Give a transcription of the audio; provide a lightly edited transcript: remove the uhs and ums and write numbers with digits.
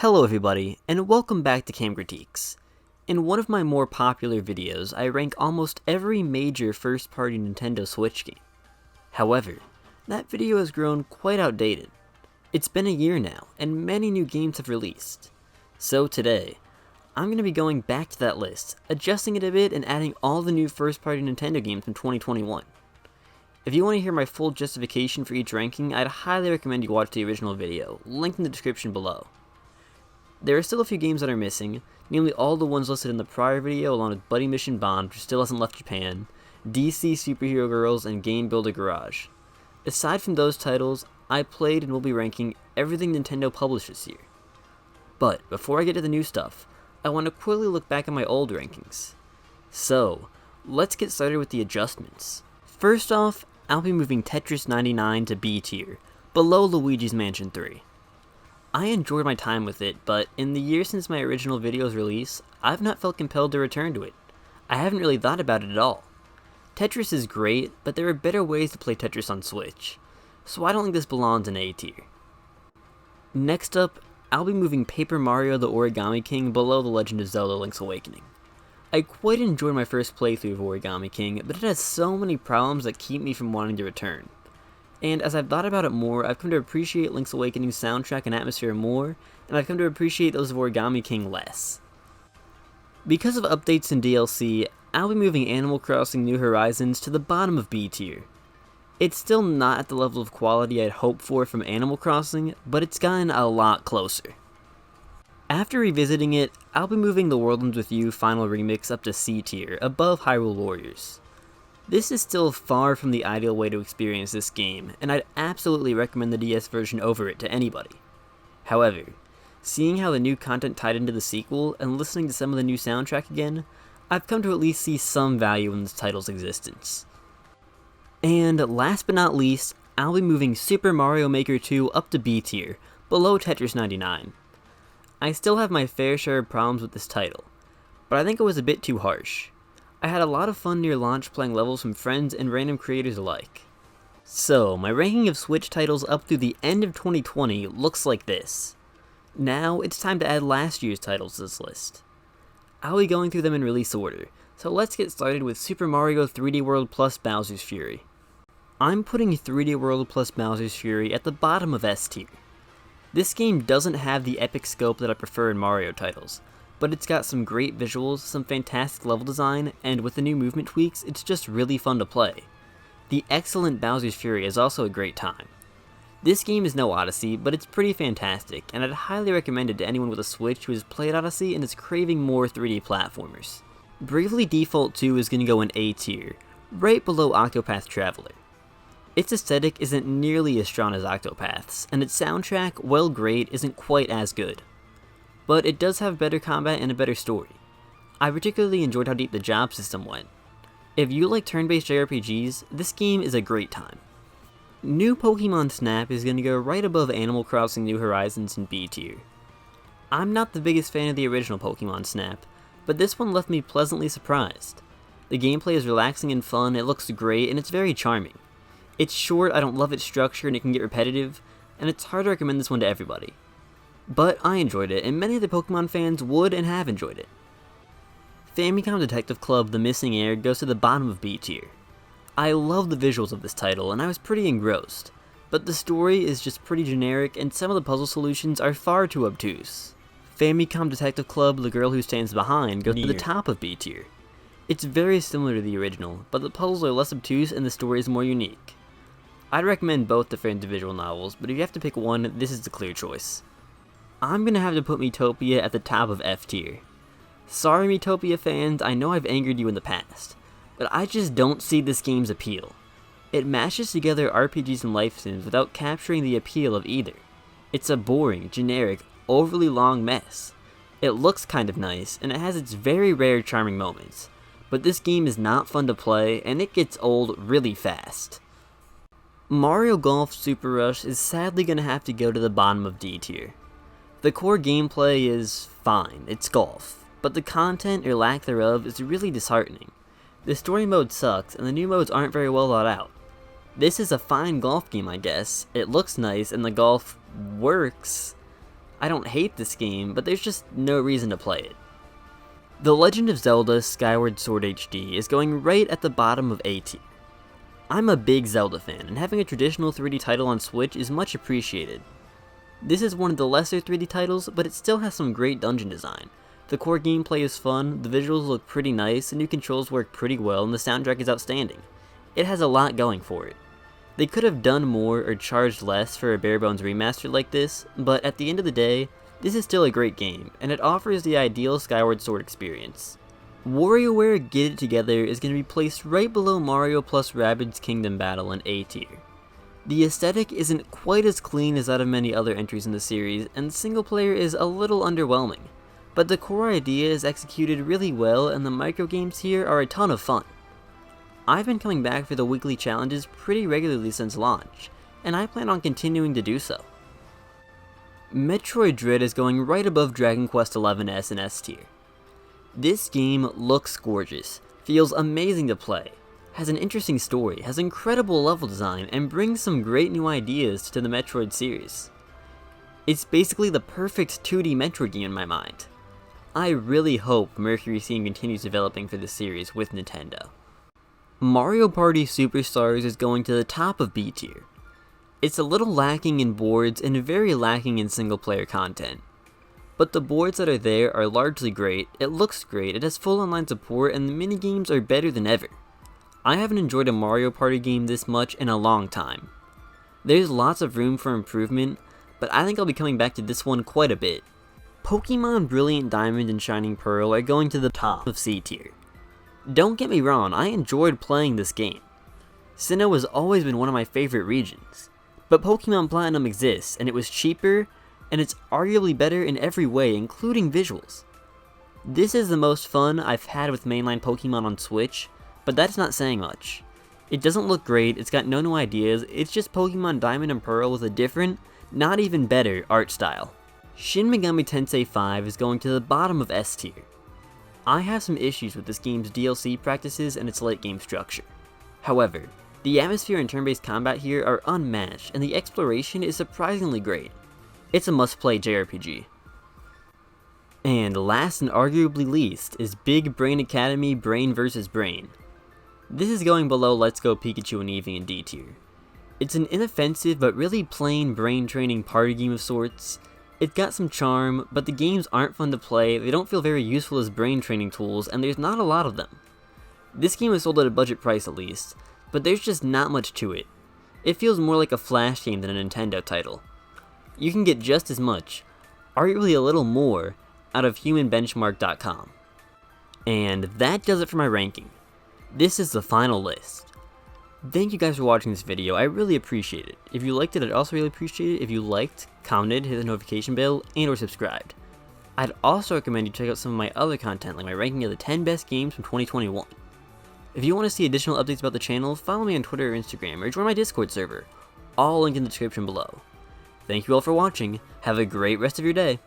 Hello everybody, and welcome back to Cam Critiques. In one of my more popular videos, I rank almost every major first-party Nintendo Switch game. However, that video has grown quite outdated. It's been a year now, and many new games have released. So today, I'm going to be going back to that list, adjusting it a bit and adding all the new first-party Nintendo games from 2021. If you want to hear my full justification for each ranking, I'd highly recommend you watch the original video, linked in the description below. There are still a few games that are missing, namely all the ones listed in the prior video along with Buddy Mission Bond, which still hasn't left Japan, DC Superhero Girls, and Game Builder Garage. Aside from those titles, I played and will be ranking everything Nintendo published this year. But before I get to the new stuff, I want to quickly look back at my old rankings. So, let's get started with the adjustments. First off, I'll be moving Tetris 99 to B tier, below Luigi's Mansion 3. I enjoyed my time with it, but in the year since my original video's release, I've not felt compelled to return to it. I haven't really thought about it at all. Tetris is great, but there are better ways to play Tetris on Switch, so I don't think this belongs in A tier. Next up, I'll be moving Paper Mario the Origami King below The Legend of Zelda Link's Awakening. I quite enjoyed my first playthrough of Origami King, but it has so many problems that keep me from wanting to return. And as I've thought about it more, I've come to appreciate Link's Awakening's soundtrack and atmosphere more, and I've come to appreciate those of Origami King less. Because of updates and DLC, I'll be moving Animal Crossing New Horizons to the bottom of B tier. It's still not at the level of quality I'd hoped for from Animal Crossing, but it's gotten a lot closer. After revisiting it, I'll be moving the World Ends With You Final Remix up to C tier, above Hyrule Warriors. This is still far from the ideal way to experience this game, and I'd absolutely recommend the DS version over it to anybody. However, seeing how the new content tied into the sequel, and listening to some of the new soundtrack again, I've come to at least see some value in this title's existence. And last but not least, I'll be moving Super Mario Maker 2 up to B tier, below Tetris 99. I still have my fair share of problems with this title, but I think it was a bit too harsh. I had a lot of fun near launch playing levels from friends and random creators alike. So, my ranking of Switch titles up through the end of 2020 looks like this. Now, it's time to add last year's titles to this list. I'll be going through them in release order, so let's get started with Super Mario 3D World plus Bowser's Fury. I'm putting 3D World plus Bowser's Fury at the bottom of S tier. This game doesn't have the epic scope that I prefer in Mario titles, but it's got some great visuals, some fantastic level design, and with the new movement tweaks, it's just really fun to play. The excellent Bowser's Fury is also a great time. This game is no Odyssey, but it's pretty fantastic, and I'd highly recommend it to anyone with a Switch who has played Odyssey and is craving more 3D platformers. Bravely Default 2 is going to go in A tier, right below Octopath Traveler. Its aesthetic isn't nearly as strong as Octopath's, and its soundtrack, while great, isn't quite as good. But it does have better combat and a better story. I particularly enjoyed how deep the job system went. If you like turn-based JRPGs, this game is a great time. New Pokemon Snap is going to go right above Animal Crossing New Horizons in B tier. I'm not the biggest fan of the original Pokemon Snap, but this one left me pleasantly surprised. The gameplay is relaxing and fun, it looks great, and it's very charming. It's short, I don't love its structure, and it can get repetitive, and it's hard to recommend this one to everybody. But I enjoyed it, and many of the Pokemon fans would and have enjoyed it. Famicom Detective Club The Missing Heir goes to the bottom of B tier. I love the visuals of this title, and I was pretty engrossed, but the story is just pretty generic, and some of the puzzle solutions are far too obtuse. Famicom Detective Club The Girl Who Stands Behind goes to the top of B tier. It's very similar to the original, but the puzzles are less obtuse and the story is more unique. I'd recommend both the fan visual novels, but if you have to pick one, this is the clear choice. I'm gonna have to put Miitopia at the top of F tier. Sorry Miitopia fans, I know I've angered you in the past, but I just don't see this game's appeal. It mashes together RPGs and life sims without capturing the appeal of either. It's a boring, generic, overly long mess. It looks kind of nice, and it has its very rare charming moments, but this game is not fun to play, and it gets old really fast. Mario Golf Super Rush is sadly gonna have to go to the bottom of D tier. The core gameplay is fine, it's golf, but the content or lack thereof is really disheartening. The story mode sucks, and the new modes aren't very well thought out. This is a fine golf game, I guess. It looks nice, and the golf works. I don't hate this game, but there's just no reason to play it. The Legend of Zelda Skyward Sword HD is going right at the bottom of A tier. I'm a big Zelda fan, and having a traditional 3D title on Switch is much appreciated. This is one of the lesser 3D titles, but it still has some great dungeon design. The core gameplay is fun, the visuals look pretty nice, the new controls work pretty well, and the soundtrack is outstanding. It has a lot going for it. They could have done more or charged less for a bare-bones remaster like this, but at the end of the day, this is still a great game, and it offers the ideal Skyward Sword experience. WarioWare Get It Together is going to be placed right below Mario plus Rabbids Kingdom Battle in A tier. The aesthetic isn't quite as clean as that of many other entries in the series, and the single player is a little underwhelming, but the core idea is executed really well and the microgames here are a ton of fun. I've been coming back for the weekly challenges pretty regularly since launch, and I plan on continuing to do so. Metroid Dread is going right above Dragon Quest XI S in S tier. This game looks gorgeous, feels amazing to play, has an interesting story, has incredible level design, and brings some great new ideas to the Metroid series. It's basically the perfect 2D Metroid game in my mind. I really hope Mercury Steam continues developing for this series with Nintendo. Mario Party Superstars is going to the top of B tier. It's a little lacking in boards and very lacking in single player content. But the boards that are there are largely great, it looks great, it has full online support, and the minigames are better than ever. I haven't enjoyed a Mario Party game this much in a long time. There's lots of room for improvement, but I think I'll be coming back to this one quite a bit. Pokemon Brilliant Diamond and Shining Pearl are going to the top of C tier. Don't get me wrong, I enjoyed playing this game. Sinnoh has always been one of my favorite regions. But Pokemon Platinum exists, and it was cheaper, and it's arguably better in every way, including visuals. This is the most fun I've had with mainline Pokemon on Switch, but that's not saying much. It doesn't look great, it's got no new ideas, it's just Pokemon Diamond and Pearl with a different, not even better, art style. Shin Megami Tensei 5 is going to the bottom of S tier. I have some issues with this game's DLC practices and its late game structure. However, the atmosphere and turn-based combat here are unmatched, and the exploration is surprisingly great. It's a must-play JRPG. And last and arguably least is Big Brain Academy Brain vs. Brain. This is going below Let's Go Pikachu and Eevee in D tier. It's an inoffensive but really plain brain training party game of sorts. It's got some charm, but the games aren't fun to play, they don't feel very useful as brain training tools, and there's not a lot of them. This game is sold at a budget price at least, but there's just not much to it. It feels more like a Flash game than a Nintendo title. You can get just as much, arguably a little more, out of humanbenchmark.com. And that does it for my ranking. This is the final list. Thank you guys for watching this video, I really appreciate it. If you liked it, I'd also really appreciate it if you liked, commented, hit the notification bell, and or subscribed. I'd also recommend you check out some of my other content, like my ranking of the 10 best games from 2021. If you want to see additional updates about the channel, follow me on Twitter or Instagram, or join my Discord server, all linked in the description below. Thank you all for watching, have a great rest of your day.